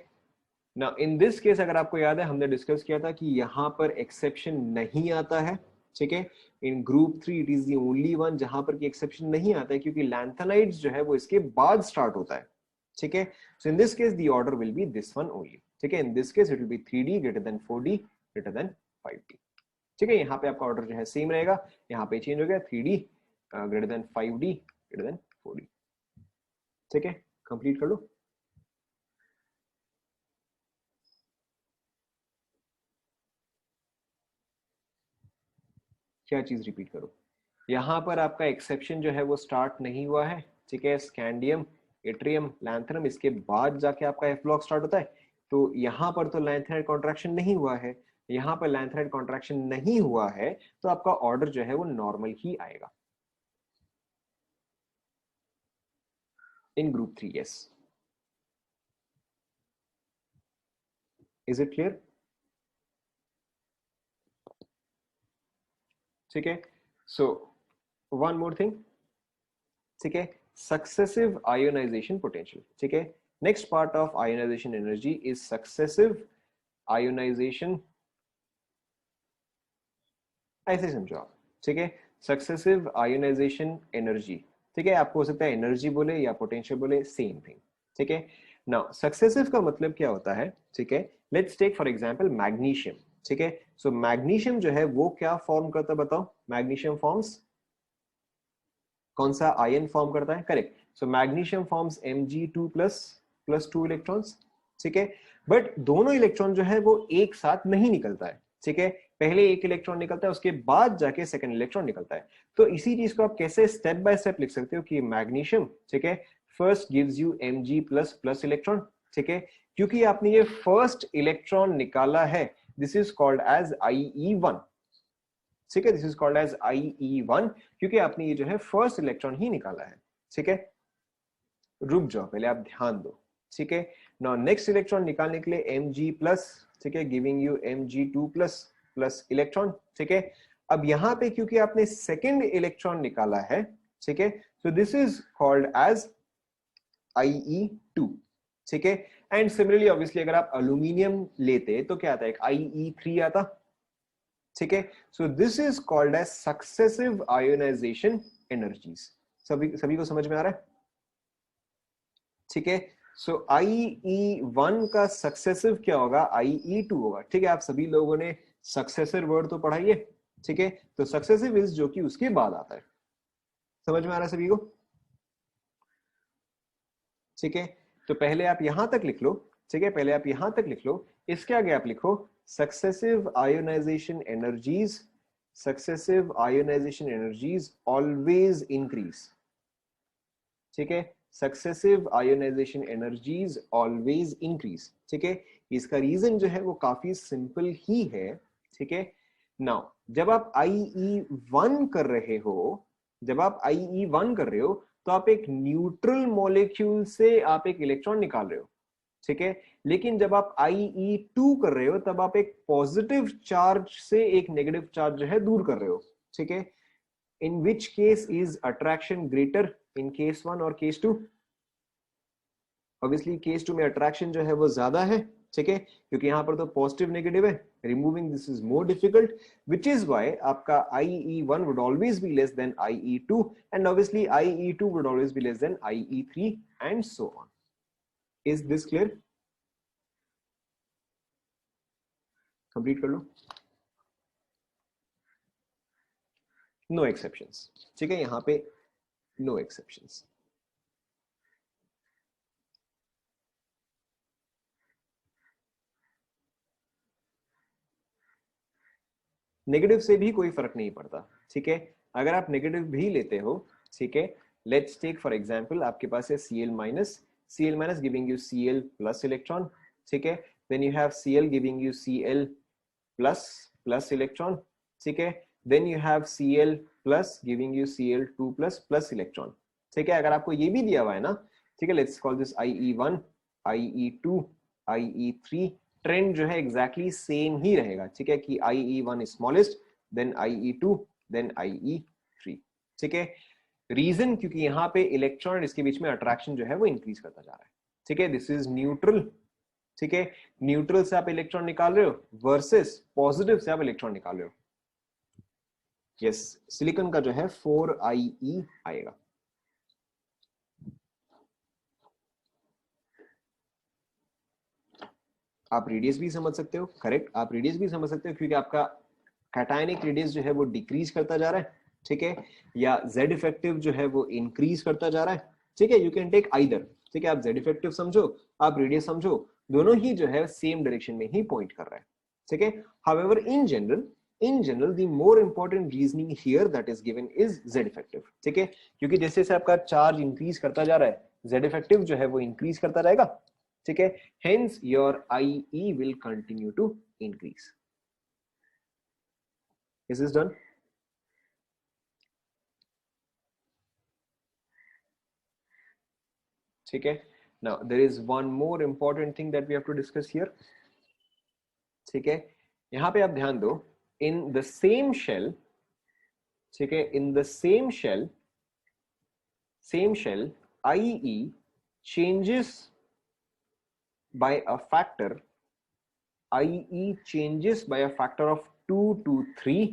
ना, इन दिस केस अगर आपको याद है, हमने डिस्कस किया था कि यहां पर एक्सेप्शन नहीं आता है, ठीक है। In group 3 it is the only one जहां पर कि एक्सेप्शन नहीं आता है, क्योंकि लैंथेनाइड्स जो है वो इसके बाद स्टार्ट होता है, ठीक है। So in this case the order will be this one only, ठीक है। In this case it will be 3D greater than 4D greater than 5D, ठीक है। यहाँ पे आपका ऑर्डर जो है सेम रहेगा, यहाँ पे चेंज हो गया, 3D greater than 5D greater than 4D, ठीक है। कंप्लीट कर लो। क्या चीज रिपीट करो? यहाँ पर आपका एक्सेप्शन जो है वो स्टार्ट नहीं हुआ है, ठीक है, स्कैंडियम, इट्रियम, लैंथनम, इसके बाद जाके आपका एफ ब्लॉक स्टार्ट होता है। तो यहाँ पर तो लैंथेनाइड कॉन्ट्रैक्शन नहीं हुआ है, यहाँ पर लैंथेनाइड कॉन्ट्रैक्शन नहीं हुआ है, तो आपका ऑर्डर जो है वो नॉर्मल ही आएगा in group 3। Yes, is it clear? ठीक है, सो वन मोर थिंग, ठीक है, सक्सेसिव आयोनाइजेशन पोटेंशियल। ठीक है, next part of ionization energy is successive ionization, ऐसे समझो आप, ठीक है, सक्सेसिव आयोनाइजेशन एनर्जी। ठीक है, आपको हो सकता है एनर्जी बोले या पोटेंशियल बोले, सेम थिंग। ठीक है, नाउ सक्सेसिव का मतलब क्या होता है? ठीक है, let's take for example magnesium. ठीक है, सो मैग्नीशियम जो है वो क्या फॉर्म करता है बताओ? मैग्नीशियम फॉर्म्स कौन सा आयन फॉर्म करता है? Correct, so magnesium forms Mg2 plus 2 electrons. ठीक है, बट दोनों इलेक्ट्रॉन जो है वो एक साथ नहीं निकलता है। ठीक है, पहले एक इलेक्ट्रॉन निकलता है, उसके बाद जाके सेकंड इलेक्ट्रॉन निकलता है। तो इसी चीज को आप कैसे स्टेप बाय स्टेप लिख सकते हो कि मैग्नीशियम, ठीक है, first gives you Mg plus electron. ठीक है, क्योंकि आपने ये फर्स्ट इलेक्ट्रॉन निकाला है, this is called as IE1। ठीक है, this is called as IE1, क्योंकि आपने ये जो है फर्स्ट इलेक्ट्रॉन ही निकाला है। ठीक है, रुक जाओ, पहले आप ध्यान दो। ठीक है, नाउ नेक्स्ट इलेक्ट्रॉन निकालने के लिए Mg प्लस, ठीक है, giving you Mg2 plus electron. ठीक है, अब यहां पे क्योंकि आपने सेकंड इलेक्ट्रॉन निकाला है, ठीक है, so this is called as IE2। ठीक है, एंड सिमिलरली ऑब्वियसली अगर आप अल्यूमिनियम लेते तो क्या आता है? एक IE3 आता। ठीक है, so this is called as successive ionization energies. सभी को समझ में आ रहा है? ठीक है, सो IE1 का सक्सेसिव क्या होगा? IE2 होगा। ठीक है, आप सभी लोगों ने सक्सेसर वर्ड तो पढ़ा ही है। ठीक है, तो सक्सेसिव इज जो कि उसके बाद आता है। समझ में आ रहा है सभी को? ठीक है, तो पहले आप यहां तक लिख लो। ठीक है, पहले आप यहां तक लिख लो, इसके आगे आप लिखो successive ionization energies, successive ionization energies always increase. ठीक है, successive ionization energies always increase. ठीक है, इसका रीजन जो है वो काफी सिंपल ही है। ठीक है, नाउ जब आप IE1 कर रहे हो, जब आप IE1 कर रहे हो, तो आप एक न्यूट्रल मॉलिक्यूल से आप एक इलेक्ट्रॉन निकाल रहे हो। ठीक है, लेकिन जब आप IE2 कर रहे हो, तब आप एक पॉजिटिव चार्ज से एक नेगेटिव चार्ज जो है दूर कर रहे हो। ठीक है, in which case is attraction greater, in case 1 और case 2? obviously case 2 में attraction जो है वो ज्यादा है। ठीक है, क्योंकि यहाँ पर तो पॉजिटिव नेगेटिव है, removing this is more difficult, which is why आपका IE1 would always be less than IE2 and obviously IE2 would always be less than IE3 and so on. Is this clear? Complete कर लो। No exceptions. ठीक है, यहाँ पे no exceptions. Negative से भी कोई फर्क नहीं पड़ता। ठीक है, अगर आप नेगेटिव भी लेते हो, ठीक है, लेट्स टेक फॉर एग्जांपल आपके पास है Cl minus giving you Cl plus electron. ठीक है, then you have Cl giving you Cl plus electron. ठीक है, then you have Cl plus giving you Cl2 plus electron. ठीक है, अगर आपको ये भी दिया हुआ है ना, ठीक है, let's call this IE1, IE2, IE3, trend जो है एग्जैक्टली सेम ही रहेगा। ठीक है, कि IE1 is smallest, then IE2, then IE3। ठीक है, रीजन क्योंकि यहाँ पे इलेक्ट्रॉन इसके बीच में अट्रैक्शन जो है वो इंक्रीज करता जा रहा है। ठीक है, दिस इज न्यूट्रल। ठीक है, न्यूट्रल से आप इलेक्ट्रॉन निकाल रहे हो वर्सेस पॉजिटिव से आप इलेक्ट्रॉन निकाल रहे हो। यस, सिलिकॉन का जो है 4IE आएगा। आप रेडियस भी समझ सकते हो, करेक्ट, आप रेडियस भी समझ सकते हो क्योंकि आपका कैटायनिक रेडियस जो है वो डिक्रीज करता जा रहा है। ठीक है, या जेड इफेक्टिव जो है वो इंक्रीज करता जा रहा है। ठीक है, यू कैन टेक आइदर। ठीक है, आप जेड इफेक्टिव समझो, आप रेडियस समझो, दोनों ही जो है सेम डायरेक्शन में ही पॉइंट कर रहा है। ठीक है, however in general in general the more important reasoning here that is given is Z effective, ठीक है, क्योंकि जैसे जैसे आपका चार्ज इंक्रीज करता जा रहा है जेड इफेक्टिव जो है वो इंक्रीज करता रहेगा, ठीक है, hence your IE will continue to increase. Is this done? ठीक है, now there is one more important thing that we have to discuss here, ठीक है, यहां पे आप ध्यान दो, इन द सेम शेल, ठीक है, in the same shell IE changes by a factor, IE changes by a factor of 2 to 3,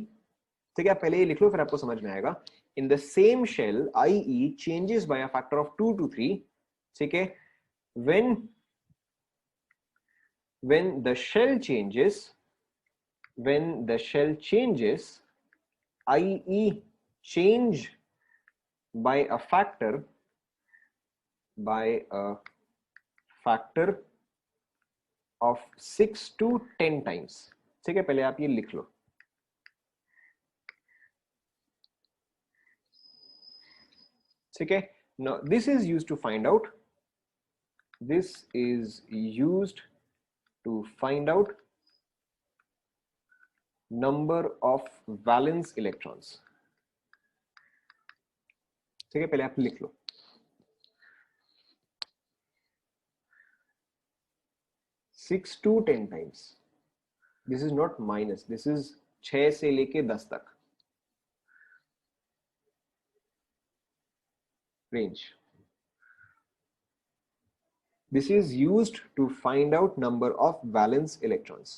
ठीक है, पहले ये लिख लो फिर आपको समझ में आएगा। In the same shell IE changes by a factor of 2 to 3, ठीक है, when the shell changes, IE change by a factor of 6 to 10 times, ठीक है, पहले आप ये लिख लो, ठीक है। Now this is used to find out number of valence electrons, ठीक है, पहले आप लिख लो, 6 to 10 times, this is not minus, this is 6 से लेके 10 तक range. This is used to find out number of valence electrons.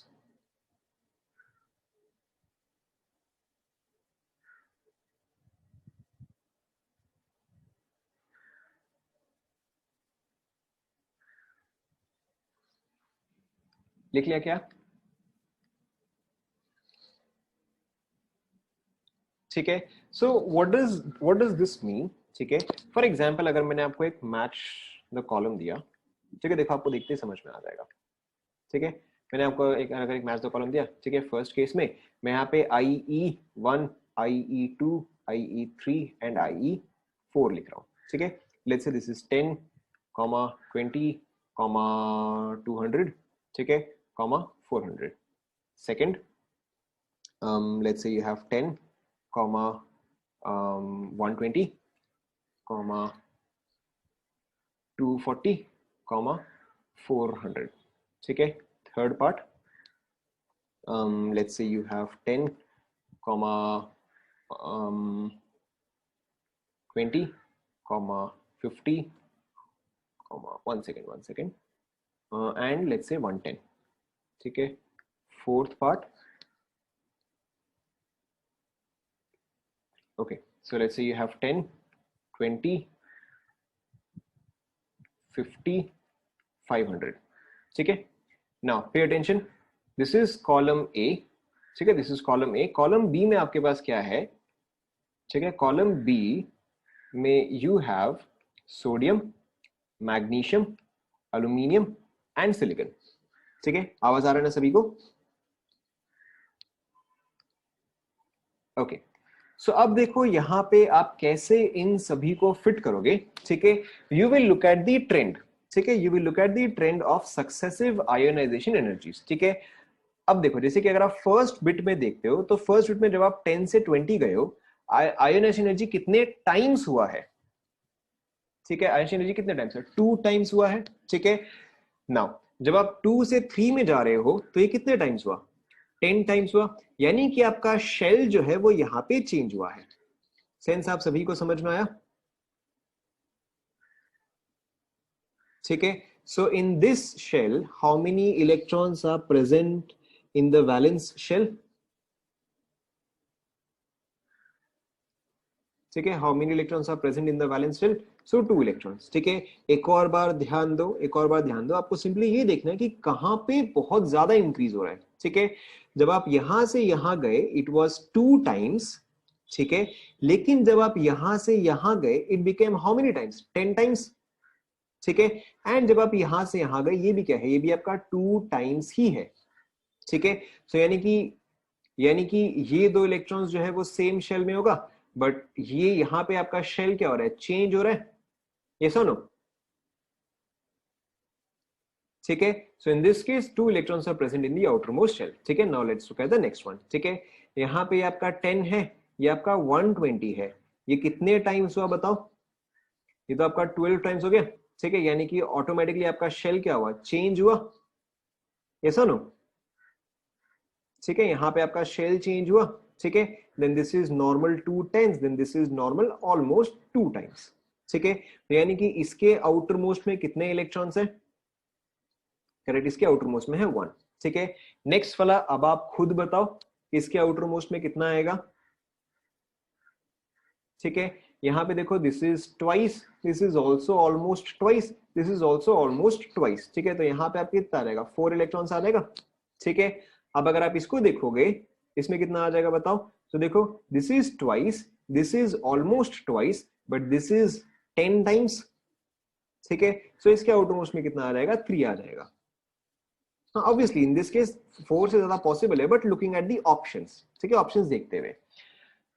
लिख लिया क्या? ठीक है, so what does this mean, ठीक है, फॉर एग्जांपल अगर मैंने आपको एक मैच द कॉलम दिया, ठीक है, देखो आपको देखते ही समझ में आ जाएगा, ठीक है, मैंने आपको अगर एक मैच द कॉलम दिया, ठीक है, फर्स्ट केस में मैं यहाँ पे IE1, IE2, IE3 and IE4 लिख रहा हूँ, ठीक है, लेट्स से दिस इज 10, 20, 200, ठीक है, 400. Second, let's say you have 10, 120, 240, 400, ठीक है। Third part, let's say you have 10, 20, 50, one second, and let's say 110, ठीक है। Fourth part, okay, so let's say you have 10, 20, 50, 500, ठीक है। Now pay attention, this is column A, ठीक है, this is column A. column B में आपके पास क्या है, ठीक है, column B में you have sodium, magnesium, aluminium and silicon, ठीक है, आवाज आ रहा है ना सभी को? ओके, सो अब देखो यहाँ पे आप कैसे इन सभी को फिट करोगे, ठीक है, you will look at the trend, ठीक है, you will look at the trend of successive ionization energies, ठीक है। अब देखो जैसे कि अगर आप फर्स्ट बिट में देखते हो तो फर्स्ट बिट में जब आप 10 से 20 गए हो, आयोनाइजेशन एनर्जी कितने टाइम्स हुआ है, ठीक है, आयोनाइजेशन एनर्जी कितने टाइम्स है, 2 टाइम्स हुआ है, ठीक है। नाउ जब आप 2 से 3 में जा रहे हो तो ये कितने टाइम्स हुआ, 10 टाइम्स हुआ, यानी कि आपका शेल जो है वो यहां पे चेंज हुआ है। सेंस आप सभी को समझ में आया? ठीक है, so in this shell how many electrons are present in the valence shell, ठीक है, how many electrons are present in the valence shell, so 2 electrons, ठीक है। एक और बार ध्यान दो, आपको सिंपली ये देखना है कि कहां पे बहुत ज्यादा इंक्रीज हो रहा है, ठीक है। जब आप यहां से यहां गए इट वाज 2 टाइम्स, ठीक है, लेकिन जब आप यहां से यहां गए it became how many times, 10 times, ठीक है। एंड जब आप यहां से यहां गए ये भी क्या है, ये भी आपका 2 टाइम्स ही है, ठीक है। सो यानी कि यानी कि ये दो इलेक्ट्रॉन्स जो है वो सेम शेल में होगा, बट ये यहाँ पे आपका शेल क्या हो रहा है, चेंज हो रहा है, ये सुनो, ठीक है। So in this case 2 electrons are present in the outermost shell, ठीक है। Now let's look at the next one, ठीक है। यहाँ पे आपका 10 है, ये आपका 120 है, ये कितने टाइम्स हुआ बताओ, ये तो आपका 12 टाइम्स हो गया, ठीक है। यानी कि ऑटोमेटिकली आपका शेल क्या हुआ, चेंज हुआ, ये सुनो, ठीक है। यहाँ पे आपका शेल चेंज हुआ, ठीक है। Then this is normal 2 times, then this is normal almost 2 times, ठीक है। तो यानी कि इसके आउटर मोस्ट में कितने इलेक्ट्रॉन्स हैं, करेक्ट, इसके आउटर मोस्ट में है 1, ठीक है। नेक्स्ट वाला अब आप खुद बताओ इसके आउटर मोस्ट में कितना आएगा, ठीक है। यहाँ पे देखो, this is twice, this is also almost twice, this is also almost twice, ठीक है। तो यहाँ पे आप कितना आ जाएगा, 4 इलेक्ट्रॉन्स आ जाएगा, ठीक है। अब अगर आप इसको देखोगे, इसमें कितना आ जाएगा बताओ, तो देखो this is twice, this is almost twice, but this is 10 times, ठीक है। सो इसके आउटर मोस्ट में कितना आ जाएगा, 3 आ जाएगा। ऑब्वियसली इन दिस केस 4 से ज्यादा पॉसिबल है, but looking at the options, ठीक है, ऑप्शंस देखते हुए।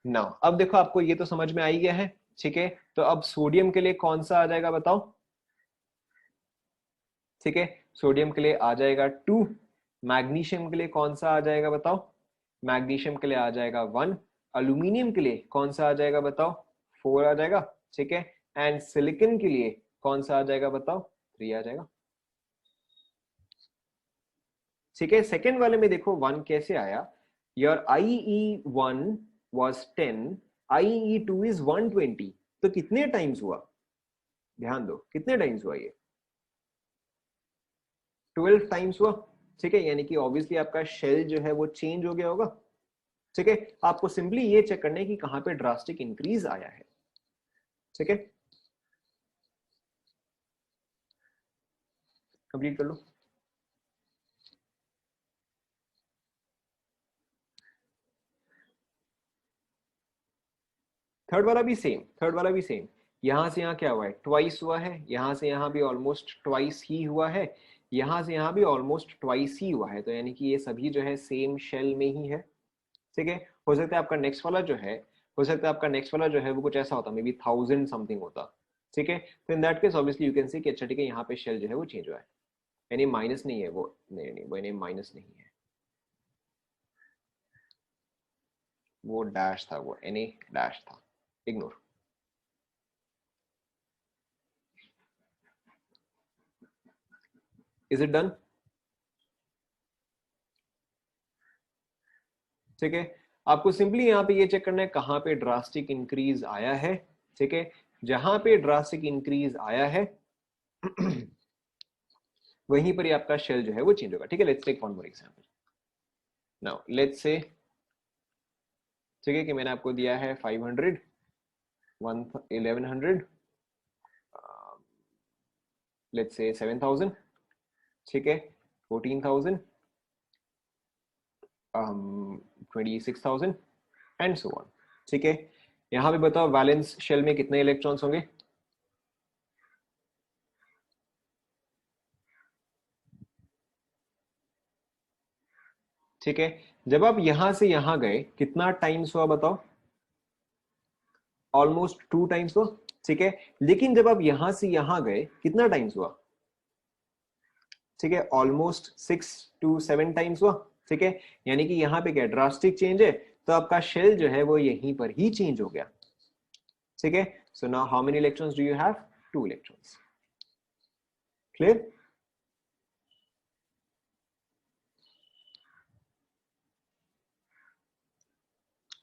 नाउ अब देखो, आपको ये तो समझ में आ ही गया है, ठीक है। तो अब सोडियम के लिए कौन सा आ जाएगा बताओ, ठीक है। सोडियम के लिए आ जाएगा 2, मैग्नीशियम के लिए कौन सा आ जाएगा बताओ, मैग्नीशियम के लिए आ जाएगा 1, अल्यूमिनियम के लिए कौन सा आ जाएगा बताओ, 4 आ जाएगा, ठीक है। एंड सिलिकॉन के लिए कौन सा आ जाएगा बताओ, 3 आ जाएगा, ठीक है। सेकेंड वाले में देखो 1 कैसे आया, your IE1 was 10, IE2 is 120, तो कितने टाइम्स हुआ, ध्यान दो कितने टाइम्स हुआ, ये 12 टाइम्स हुआ, ठीक है। यानी कि ऑब्वियसली आपका शेल जो है वो चेंज हो गया होगा, ठीक है। आपको सिंपली ये चेक करना है कि कहां पे ड्रास्टिक इंक्रीज आया है, ठीक है। कंप्लीट कर लो। थर्ड वाला भी सेम, थर्ड वाला भी सेम, यहां से यहां क्या हुआ है, ट्वाइस हुआ है, यहां से यहां भी ऑलमोस्ट ट्वाइस ही हुआ है, यहां से यहां भी ऑलमोस्ट ट्वाइस ही हुआ है, तो यानी कि ये सभी जो है सेम शेल में ही है, ठीक है। हो सकता है आपका नेक्स्ट वाला जो है, हो सकता है आपका नेक्स्ट वाला जो है वो कुछ ऐसा होता, मे बी 1000 समथिंग होता, ठीक है। तो इन that case obviously you can see कि अच्छा ठीक है, यहाँ पे शेल जो है वो चेंज हुआ है, यानी माइनस नहीं है वो, नहीं नहीं वो यानी माइनस नहीं है, वो डैश था, वो एन डैश था, इग्नोर। इज इट डन, ठीक है। आपको सिंपली यहाँ पे ये चेक करना है कहाँ पे ड्रास्टिक इंक्रीज आया है, ठीक है। जहां पे ड्रास्टिक इंक्रीज आया है वहीं पर ही आपका शेल जो है वो चेंज होगा, ठीक है। Let's take one more example. Now let's say, ठीक है, कि मैंने आपको दिया है 500, 1100, लेट्स से 7000, ठीक है, 14000, 26000 एंड सो ऑन, ठीक है। यहाँ पे बताओ वैलेंस शेल में कितने इलेक्ट्रॉन्स होंगे, ठीक है। जब आप यहां से यहां गए कितना टाइम्स हुआ बताओ, ऑलमोस्ट 2 टाइम्स हुआ, ठीक है। लेकिन जब आप यहां से यहां गए कितना टाइम्स हुआ, ठीक है, ऑलमोस्ट 6 to 7 टाइम्स हुआ, ठीक है। यानी कि यहाँ पे क्या ड्रास्टिक चेंज है, तो आपका शेल जो है वो यहीं पर ही चेंज हो गया, ठीक है। So now how many electrons do you have, 2 electrons, clear.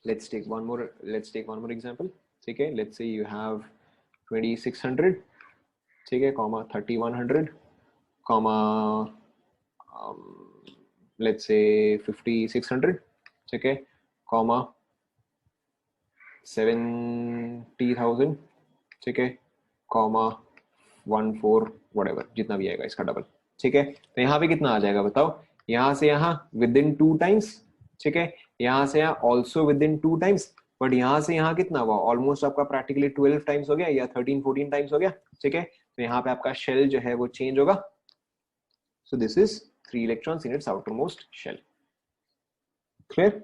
let's take one more example, ठीक है। let's say you have 2600, ठीक है, कॉमा 3100, कॉमा let's say 5600, ठीक है, कॉमा 70,000, ठीक है, कॉमा 14 whatever जितना भी आएगा इसका डबल, ठीक है। तो यहाँ पे कितना आ जाएगा बताओ, यहाँ से यहाँ विद इन 2 टाइम्स, ठीक है, यहाँ से यहाँ also with in 2 times, but यहाँ से यहाँ कितना हुआ, ऑलमोस्ट आपका प्रैक्टिकली 12 टाइम्स हो गया या 13-14 टाइम्स हो गया, ठीक है। तो यहाँ पे आपका शेल जो है वो चेंज होगा, so this is 3 electrons in its outermost shell, clear.